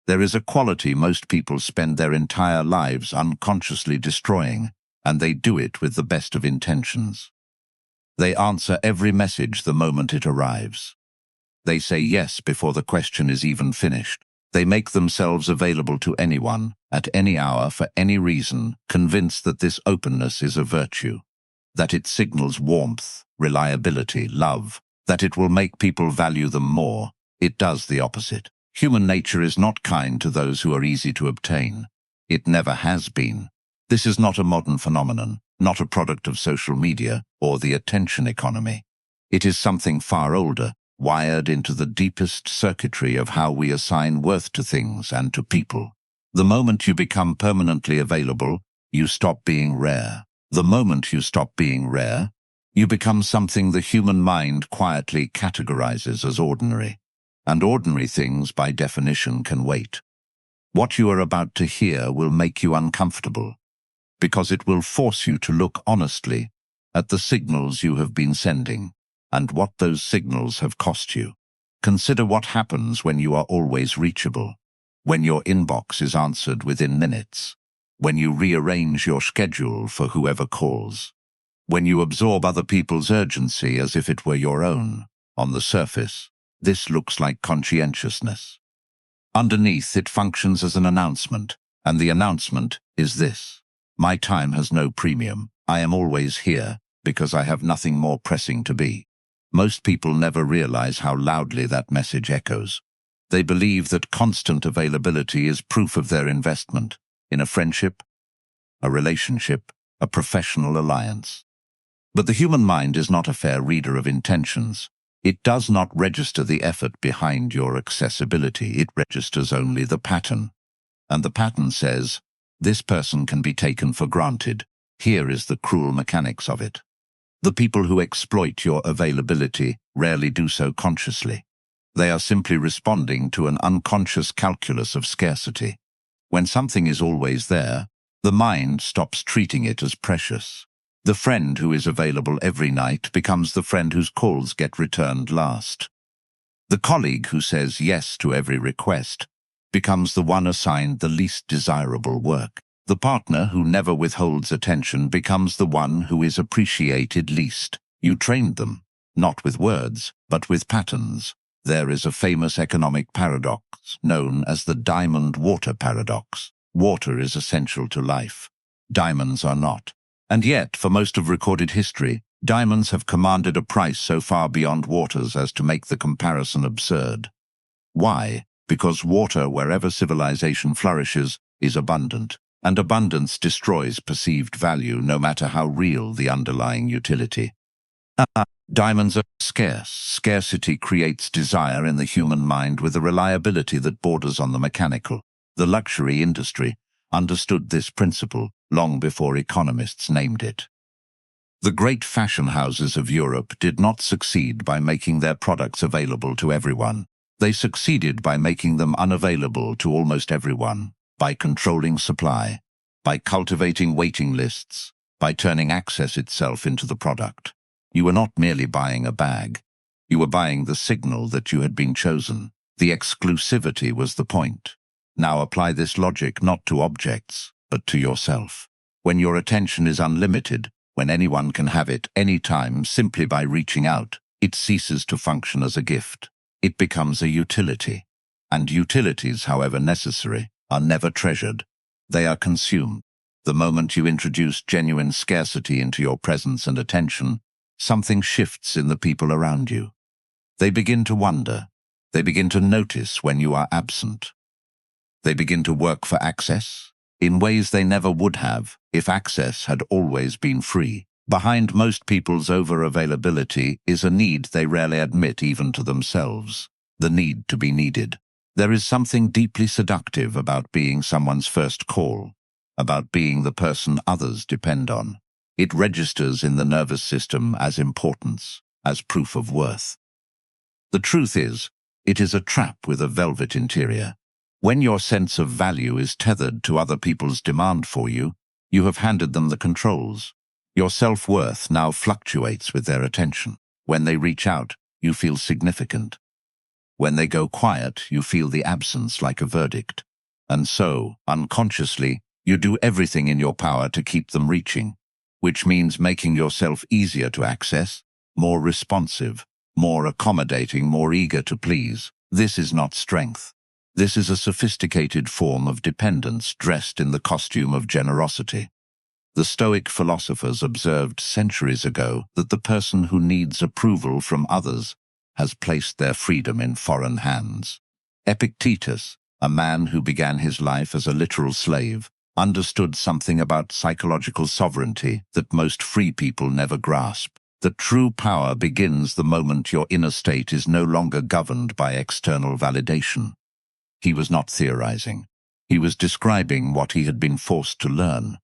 There is a quality most people spend their entire lives unconsciously destroying, and they do it with the best of intentions. They answer every message the moment it arrives. They say yes before the question is even finished. They make themselves available to anyone, at any hour, for any reason, convinced that this openness is a virtue, that it signals warmth, reliability, love, that it will make people value them more. It does the opposite. Human nature is not kind to those who are easy to obtain. It never has been. This is not a modern phenomenon, not a product of social media or the attention economy. It is something far older, wired into the deepest circuitry of how we assign worth to things and to people. The moment you become permanently available, you stop being rare. The moment you stop being rare, you become something the human mind quietly categorizes as ordinary. And ordinary things, by definition, can wait. What you are about to hear will make you uncomfortable, because it will force you to look honestly at the signals you have been sending, and what those signals have cost you. Consider what happens when you are always reachable, when your inbox is answered within minutes, when you rearrange your schedule for whoever calls, when you absorb other people's urgency as if it were your own. On the surface, this looks like conscientiousness. Underneath, it functions as an announcement, and the announcement is this: my time has no premium. I am always here because I have nothing more pressing to be. Most people never realize how loudly that message echoes. They believe that constant availability is proof of their investment in a friendship, a relationship, a professional alliance. But the human mind is not a fair reader of intentions. It does not register the effort behind your accessibility. It registers only the pattern. And the pattern says, this person can be taken for granted. Here is the cruel mechanics of it. The people who exploit your availability rarely do so consciously. They are simply responding to an unconscious calculus of scarcity. When something is always there, the mind stops treating it as precious. The friend who is available every night becomes the friend whose calls get returned last. The colleague who says yes to every request becomes the one assigned the least desirable work. The partner who never withholds attention becomes the one who is appreciated least. You trained them, not with words, but with patterns. There is a famous economic paradox known as the diamond-water paradox. Water is essential to life. Diamonds are not. And yet, for most of recorded history, diamonds have commanded a price so far beyond waters as to make the comparison absurd. Why? Because water, wherever civilization flourishes, is abundant, and abundance destroys perceived value no matter how real the underlying utility. Diamonds are scarce. Scarcity creates desire in the human mind with a reliability that borders on the mechanical. The luxury industry understood this principle long before economists named it. The great fashion houses of Europe did not succeed by making their products available to everyone. They succeeded by making them unavailable to almost everyone, by controlling supply, by cultivating waiting lists, by turning access itself into the product. You were not merely buying a bag. You were buying the signal that you had been chosen. The exclusivity was the point. Now apply this logic not to objects, but to yourself. When your attention is unlimited, when anyone can have it anytime simply by reaching out, it ceases to function as a gift. It becomes a utility. And utilities, however necessary, are never treasured. They are consumed. The moment you introduce genuine scarcity into your presence and attention, something shifts in the people around you. They begin to wonder. They begin to notice when you are absent. They begin to work for access in ways they never would have if access had always been free. Behind most people's over-availability is a need they rarely admit even to themselves: the need to be needed. There is something deeply seductive about being someone's first call, about being the person others depend on. It registers in the nervous system as importance, as proof of worth. The truth is, it is a trap with a velvet interior. When your sense of value is tethered to other people's demand for you, you have handed them the controls. Your self-worth now fluctuates with their attention. When they reach out, you feel significant. When they go quiet, you feel the absence like a verdict. And so, unconsciously, you do everything in your power to keep them reaching, which means making yourself easier to access, more responsive, more accommodating, more eager to please. This is not strength. This is a sophisticated form of dependence dressed in the costume of generosity. The Stoic philosophers observed centuries ago that the person who needs approval from others has placed their freedom in foreign hands. Epictetus, a man who began his life as a literal slave, understood something about psychological sovereignty that most free people never grasp. That true power begins the moment your inner state is no longer governed by external validation. He was not theorizing. He was describing what he had been forced to learn.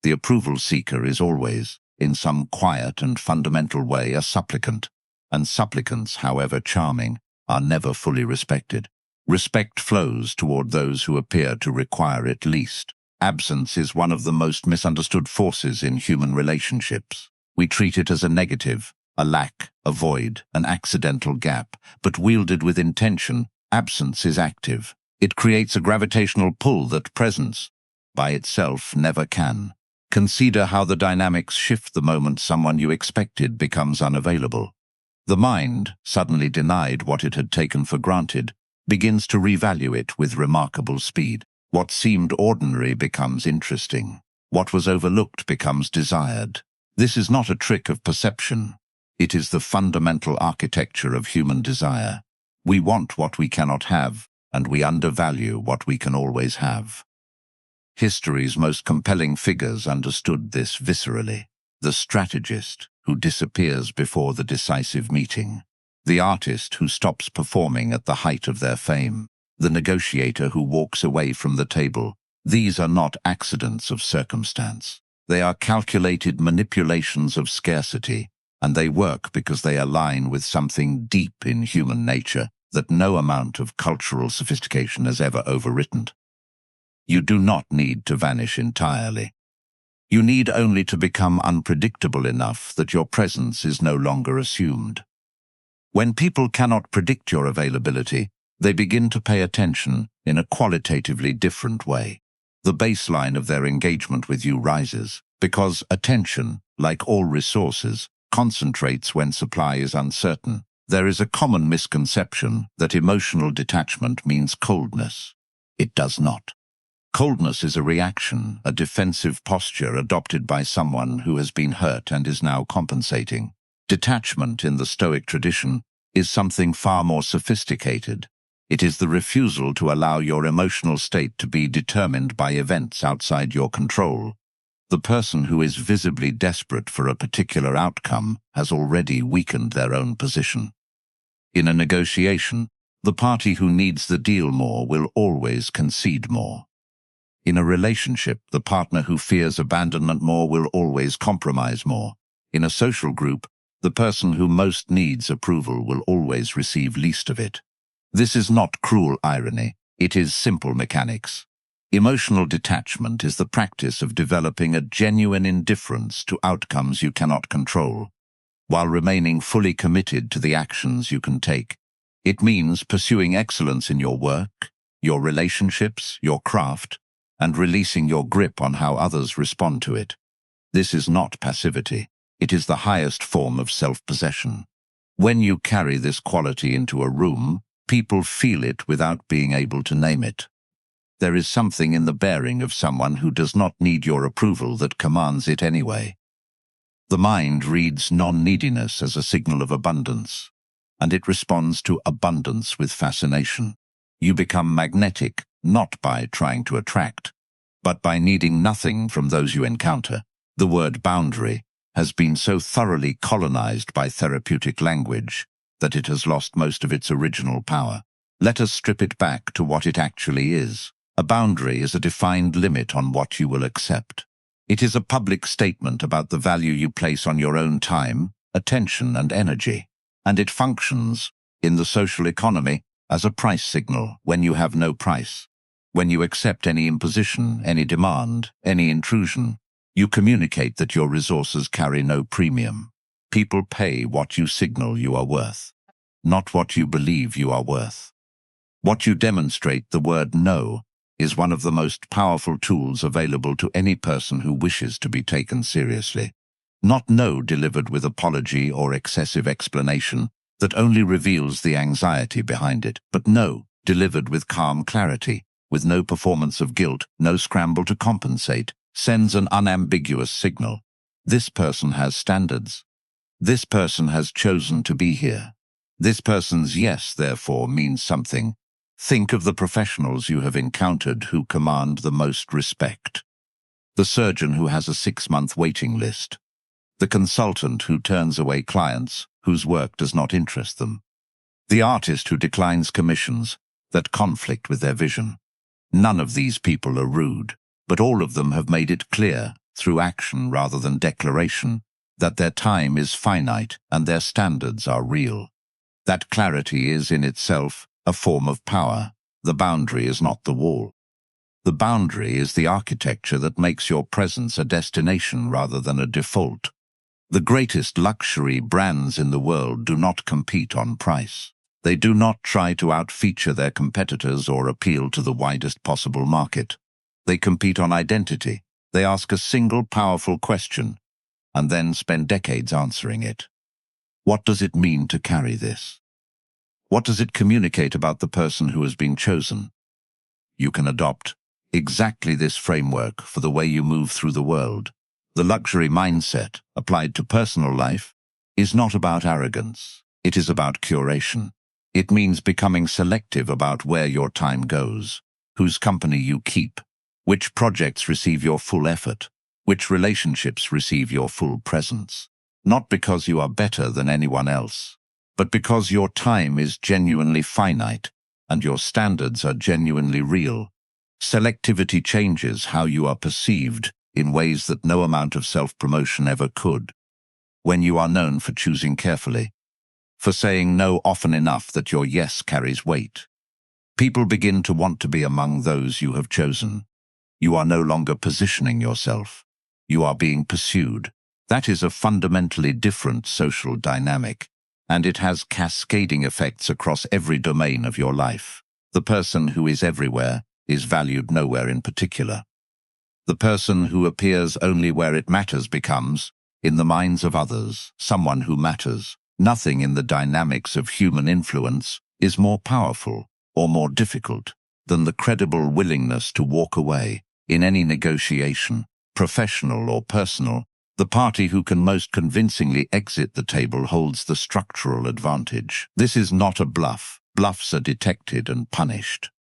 The approval seeker is always, in some quiet and fundamental way, a supplicant, and supplicants, however charming, are never fully respected. Respect flows toward those who appear to require it least. Absence is one of the most misunderstood forces in human relationships. We treat it as a negative, a lack, a void, an accidental gap, but wielded with intention, absence is active. It creates a gravitational pull that presence, by itself, never can. Consider how the dynamics shift the moment someone you expected becomes unavailable. The mind, suddenly denied what it had taken for granted, begins to revalue it with remarkable speed. What seemed ordinary becomes interesting. What was overlooked becomes desired. This is not a trick of perception. It is the fundamental architecture of human desire. We want what we cannot have, and we undervalue what we can always have. History's most compelling figures understood this viscerally. The strategist, who disappears before the decisive meeting. The artist who stops performing at the height of their fame. The negotiator who walks away from the table. These are not accidents of circumstance. They are calculated manipulations of scarcity, and they work because they align with something deep in human nature that no amount of cultural sophistication has ever overwritten. You do not need to vanish entirely. You need only to become unpredictable enough that your presence is no longer assumed. When people cannot predict your availability, they begin to pay attention in a qualitatively different way. The baseline of their engagement with you rises, because attention, like all resources, concentrates when supply is uncertain. There is a common misconception that emotional detachment means coldness. It does not. Coldness is a reaction, a defensive posture adopted by someone who has been hurt and is now compensating. Detachment in the Stoic tradition is something far more sophisticated. It is the refusal to allow your emotional state to be determined by events outside your control. The person who is visibly desperate for a particular outcome has already weakened their own position. In a negotiation, the party who needs the deal more will always concede more. In a relationship, the partner who fears abandonment more will always compromise more. In a social group, the person who most needs approval will always receive least of it. This is not cruel irony, it is simple mechanics. Emotional detachment is the practice of developing a genuine indifference to outcomes you cannot control, while remaining fully committed to the actions you can take. It means pursuing excellence in your work, your relationships, your craft, and releasing your grip on how others respond to it. This is not passivity. It is the highest form of self-possession. When you carry this quality into a room, people feel it without being able to name it. There is something in the bearing of someone who does not need your approval that commands it anyway. The mind reads non-neediness as a signal of abundance, and it responds to abundance with fascination. You become magnetic, not by trying to attract, but by needing nothing from those you encounter. The word boundary has been so thoroughly colonized by therapeutic language that it has lost most of its original power. Let us strip it back to what it actually is. A boundary is a defined limit on what you will accept. It is a public statement about the value you place on your own time, attention, and energy, and it functions, in the social economy, as a price signal when you have no price. When you accept any imposition, any demand, any intrusion, you communicate that your resources carry no premium. People pay what you signal you are worth. not what you believe you are worth. What you demonstrate, the word no, is one of the most powerful tools available to any person who wishes to be taken seriously. Not no delivered with apology or excessive explanation that only reveals the anxiety behind it, but no delivered with calm clarity, with no performance of guilt, no scramble to compensate, sends an unambiguous signal. This person has standards. This person has chosen to be here. This person's yes, therefore, means something. Think of the professionals you have encountered who command the most respect. The surgeon who has a 6-month waiting list. The consultant who turns away clients whose work does not interest them. The artist who declines commissions that conflict with their vision. None of these people are rude, but all of them have made it clear, through action rather than declaration, that their time is finite and their standards are real. That clarity is in itself a form of power. The boundary is not the wall. The boundary is the architecture that makes your presence a destination rather than a default. The greatest luxury brands in the world do not compete on price. They do not try to outfeature their competitors or appeal to the widest possible market. They compete on identity. They ask a single powerful question and then spend decades answering it. What does it mean to carry this? What does it communicate about the person who has been chosen? You can adopt exactly this framework for the way you move through the world. The luxury mindset, applied to personal life, is not about arrogance. It is about curation. It means becoming selective about where your time goes, whose company you keep, which projects receive your full effort, which relationships receive your full presence. Not because you are better than anyone else, but because your time is genuinely finite and your standards are genuinely real. Selectivity changes how you are perceived in ways that no amount of self-promotion ever could. When you are known for choosing carefully, for saying no often enough that your yes carries weight, people begin to want to be among those you have chosen. You are no longer positioning yourself. You are being pursued. That is a fundamentally different social dynamic, and it has cascading effects across every domain of your life. The person who is everywhere is valued nowhere in particular. The person who appears only where it matters becomes, in the minds of others, someone who matters. Nothing in the dynamics of human influence is more powerful or more difficult than the credible willingness to walk away in any negotiation, professional or personal. The party who can most convincingly exit the table holds the structural advantage. This is not a bluff. Bluffs are detected and punished.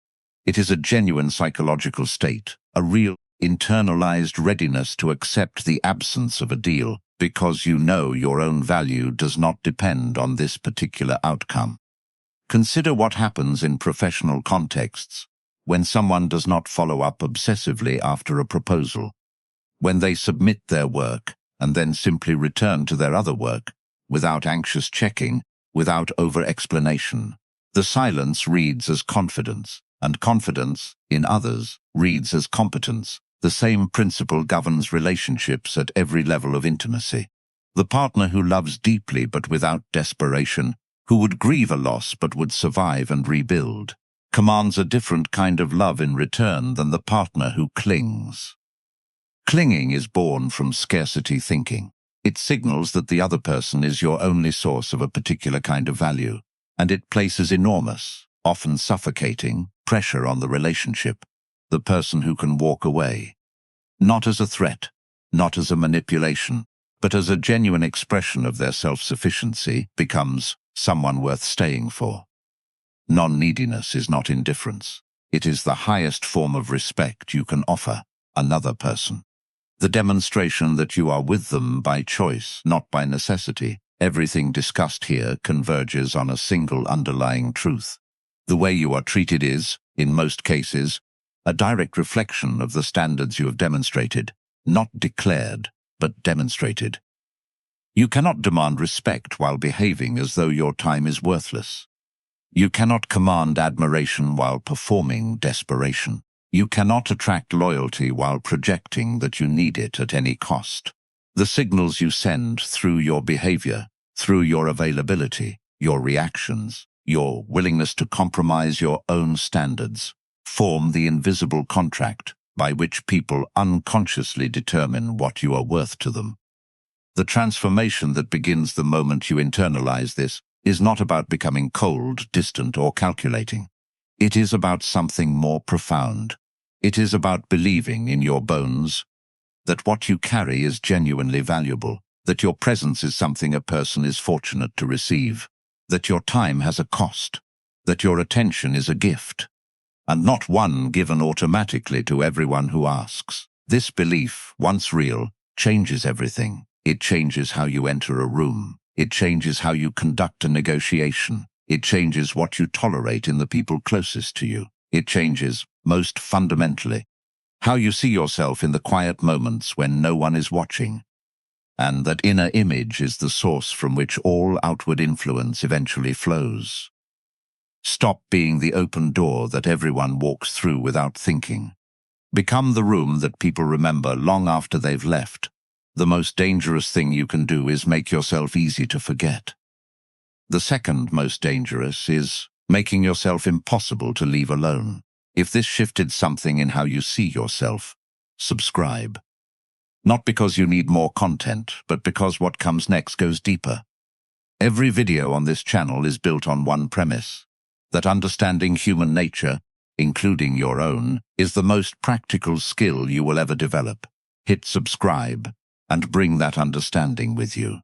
It is a genuine psychological state, a real, internalized readiness to accept the absence of a deal because you know your own value does not depend on this particular outcome. Consider what happens in professional contexts when someone does not follow up obsessively after a proposal, when they submit their work and then simply return to their other work without anxious checking, without over-explanation. The silence reads as confidence, and confidence, in others, reads as competence. The same principle governs relationships at every level of intimacy. The partner who loves deeply but without desperation, who would grieve a loss but would survive and rebuild, commands a different kind of love in return than the partner who clings. Clinging is born from scarcity thinking. It signals that the other person is your only source of a particular kind of value, and it places enormous, often suffocating, pressure on the relationship. The person who can walk away, not as a threat, not as a manipulation, but as a genuine expression of their self-sufficiency, becomes someone worth staying for. Non-neediness is not indifference. It is the highest form of respect you can offer another person. The demonstration that you are with them by choice, not by necessity. Everything discussed here converges on a single underlying truth. The way you are treated is, in most cases, a direct reflection of the standards you have demonstrated, not declared, but demonstrated. You cannot demand respect while behaving as though your time is worthless. You cannot command admiration while performing desperation. You cannot attract loyalty while projecting that you need it at any cost. The signals you send through your behavior, through your availability, your reactions, your willingness to compromise your own standards, form the invisible contract by which people unconsciously determine what you are worth to them. The transformation that begins the moment you internalize this is not about becoming cold, distant, or calculating. It is about something more profound. It is about believing in your bones that what you carry is genuinely valuable, that your presence is something a person is fortunate to receive, that your time has a cost, that your attention is a gift, and not one given automatically to everyone who asks. This belief, once real, changes everything. It changes how you enter a room. It changes how you conduct a negotiation. It changes what you tolerate in the people closest to you. It changes, most fundamentally, how you see yourself in the quiet moments when no one is watching. And that inner image is the source from which all outward influence eventually flows. Stop being the open door that everyone walks through without thinking. Become the room that people remember long after they've left. The most dangerous thing you can do is make yourself easy to forget. The second most dangerous is making yourself impossible to leave alone. If this shifted something in how you see yourself, subscribe. Not because you need more content, but because what comes next goes deeper. Every video on this channel is built on one premise: that understanding human nature, including your own, is the most practical skill you will ever develop. Hit subscribe and bring that understanding with you.